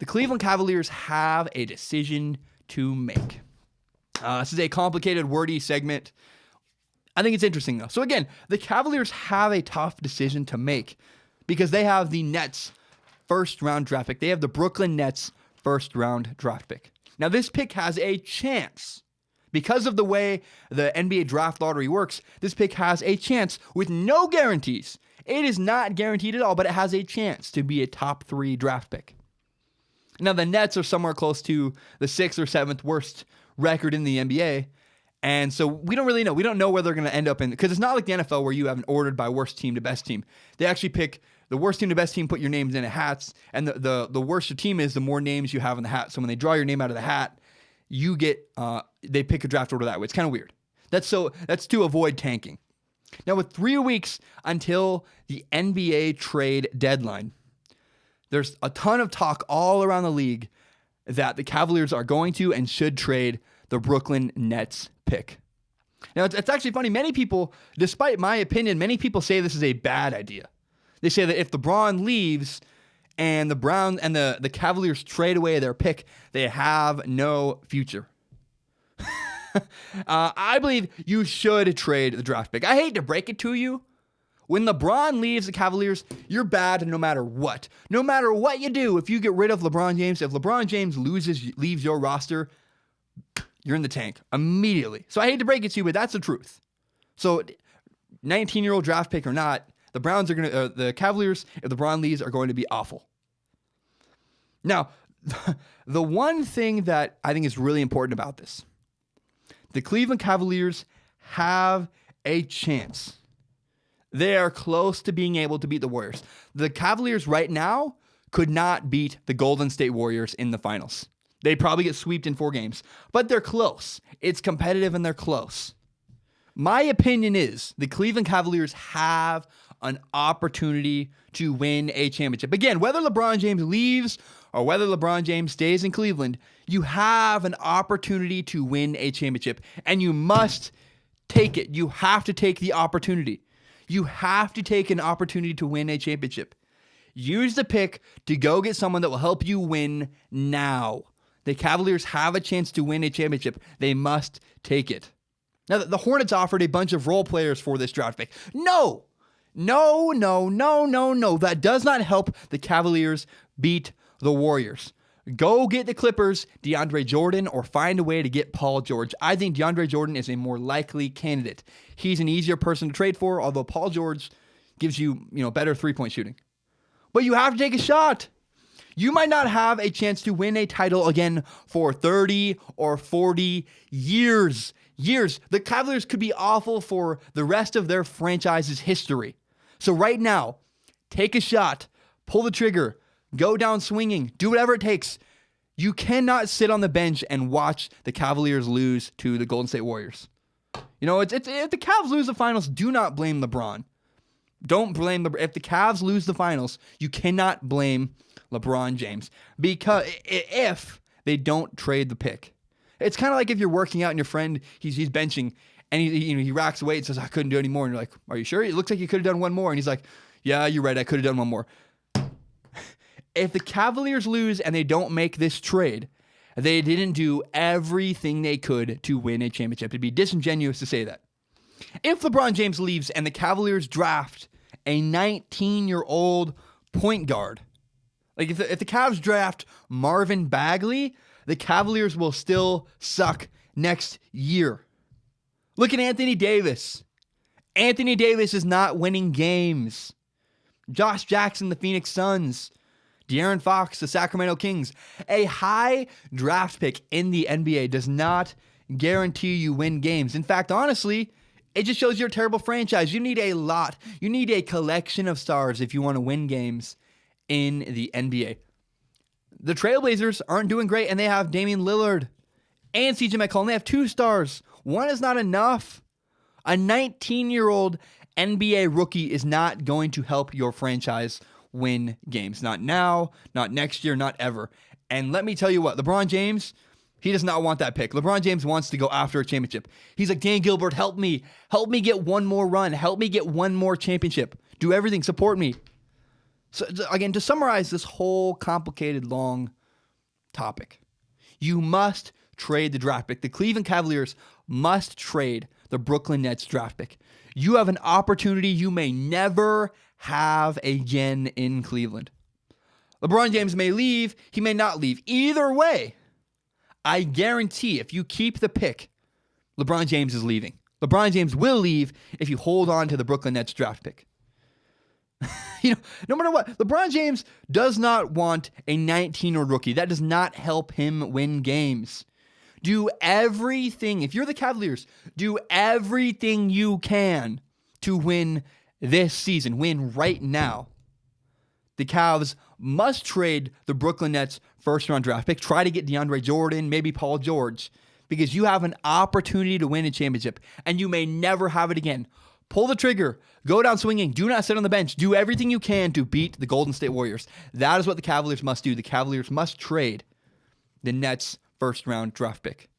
The Cleveland Cavaliers have a decision to make. This is a complicated, wordy segment. I think it's interesting, though. So again, the Cavaliers have a tough decision to make because they have the Nets' first-round draft pick. They have the Brooklyn Nets' first-round draft pick. Now, this pick has a chance. Because of the way the NBA draft lottery works, this pick has a chance with no guarantees. It is not guaranteed at all, but it has a chance to be a top 3 draft pick. Now, the Nets are somewhere close to the 6th or 7th worst record in the NBA. And so we don't really know. We don't know where they're going to end up in, because it's not like the NFL where you have an ordered by worst team to best team. They actually pick the worst team to best team, put your names in hats, and the worse your team is, the more names you have in the hat. So when they draw your name out of the hat, you get they pick a draft order that way. It's kind of weird. That's to avoid tanking. Now, with 3 weeks until the NBA trade deadline, there's a ton of talk all around the league that the Cavaliers are going to and should trade the Brooklyn Nets pick. Now, it's actually funny. Many people, despite my opinion, many people say this is a bad idea. They say that if LeBron leaves and the Cavaliers trade away their pick, they have no future. I believe you should trade the draft pick. I hate to break it to you. When LeBron leaves the Cavaliers, you're bad no matter what. No matter what you do, if you get rid of LeBron James, if LeBron James leaves your roster, you're in the tank immediately. So I hate to break it to you, but that's the truth. So 19-year-old draft pick or not, the Cavaliers, if LeBron leaves, are going to be awful. Now, the one thing that I think is really important about this, the Cleveland Cavaliers have a chance. They are close to being able to beat the Warriors. The Cavaliers right now could not beat the Golden State Warriors in the finals. They'd probably get swept in 4 games, but they're close. It's competitive and they're close. My opinion is the Cleveland Cavaliers have an opportunity to win a championship. Again, whether LeBron James leaves or whether LeBron James stays in Cleveland, you have an opportunity to win a championship, and you must take it. You have to take the opportunity. You have to take an opportunity to win a championship. Use the pick to go get someone that will help you win now. The Cavaliers have a chance to win a championship. They must take it. Now, the Hornets offered a bunch of role players for this draft pick. No. That does not help the Cavaliers beat the Warriors. Go get the Clippers, DeAndre Jordan, or find a way to get Paul George. I think DeAndre Jordan is a more likely candidate. He's an easier person to trade for, although Paul George gives you, better three-point shooting. But you have to take a shot. You might not have a chance to win a title again for 30 or 40 years. The Cavaliers could be awful for the rest of their franchise's history. So right now, take a shot, pull the trigger, go down swinging, do whatever it takes. You cannot sit on the bench and watch the Cavaliers lose to the Golden State Warriors. If the Cavs lose the finals, do not blame LeBron. Don't blame LeBron. If the Cavs lose the finals, you cannot blame LeBron James, because if they don't trade the pick. It's kind of like if you're working out and your friend, he's benching, and he racks weight and says, I couldn't do any more. And you're like, are you sure? It looks like you could have done one more. And he's like, yeah, you're right. I could have done one more. If the Cavaliers lose and they don't make this trade, they didn't do everything they could to win a championship. It'd be disingenuous to say that. If LeBron James leaves and the Cavaliers draft a 19-year-old point guard, like if the Cavs draft Marvin Bagley, the Cavaliers will still suck next year. Look at Anthony Davis. Anthony Davis is not winning games. Josh Jackson, the Phoenix Suns. De'Aaron Fox, the Sacramento Kings. A high draft pick in the NBA does not guarantee you win games. In fact, honestly, it just shows you're a terrible franchise. You need a lot. You need a collection of stars if you want to win games in the NBA. The Trailblazers aren't doing great, and they have Damian Lillard and CJ McCollum. They have 2 stars. One is not enough. A 19-year-old NBA rookie is not going to help your franchise win games. Not now, not next year, not ever. And let me tell you what, LeBron James, he does not want that pick. LeBron James wants to go after a championship. He's like, Dan Gilbert, help me. Help me get one more run. Help me get one more championship. Do everything. Support me. So again, to summarize this whole complicated, long topic. You must trade the draft pick. The Cleveland Cavaliers must trade the Brooklyn Nets draft pick. You have an opportunity you may never have again in Cleveland. LeBron James may leave, he may not leave. Either way, I guarantee if you keep the pick, LeBron James is leaving. LeBron James will leave if you hold on to the Brooklyn Nets draft pick. No matter what, LeBron James does not want a 19-year-old rookie. That does not help him win games. Do everything, if you're the Cavaliers, do everything you can to win this season, win right now. The Cavs must trade the Brooklyn Nets first-round draft pick, try to get DeAndre Jordan, maybe Paul George, because you have an opportunity to win a championship, and you may never have it again. Pull the trigger. Go down swinging. Do not sit on the bench. Do everything you can to beat the Golden State Warriors. That is what the Cavaliers must do. The Cavaliers must trade the Nets' first-round draft pick.